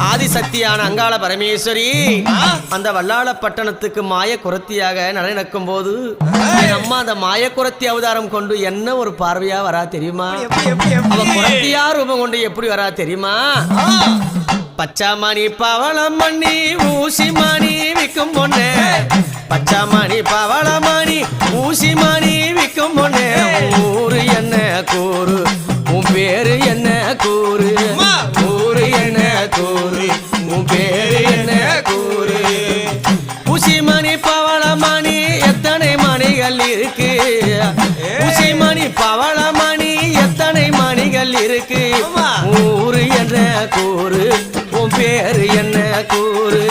ஆதிசக்தியான அங்காள பரமேஸ்வரி அந்த வல்லாள பட்டணத்துக்கு மாய குரத்தியாக நடக்கும் போது அம்மா அந்த மாய குரத்தி அவதாரம் கொண்டு என்ன ஒரு பார்வையா வரா தெரியுமா? அவ குரத்தியா ரூபம் கொண்டு எப்படி வரா தெரியுமா? பச்சாமணி பவளமணி ஊசிமணி விக்கும் பொண்ணே, பச்சாமணி பவளமணி ஊசிமணி விக்கும் பொண்ணே, ஊரு என்ன கூறு உன் பேரு என்ன கூறு, ஊரு என்ன கூறு உன் பேரு என்ன கூறு, ஊசிமணி பவளமணி எத்தனை மணிகள் இருக்கு, ஊசிமணி பவளமணி எத்தனை மணிகள் இருக்கு, ஊரு என்ன கூறு உன் பேரு என்ன கூறு.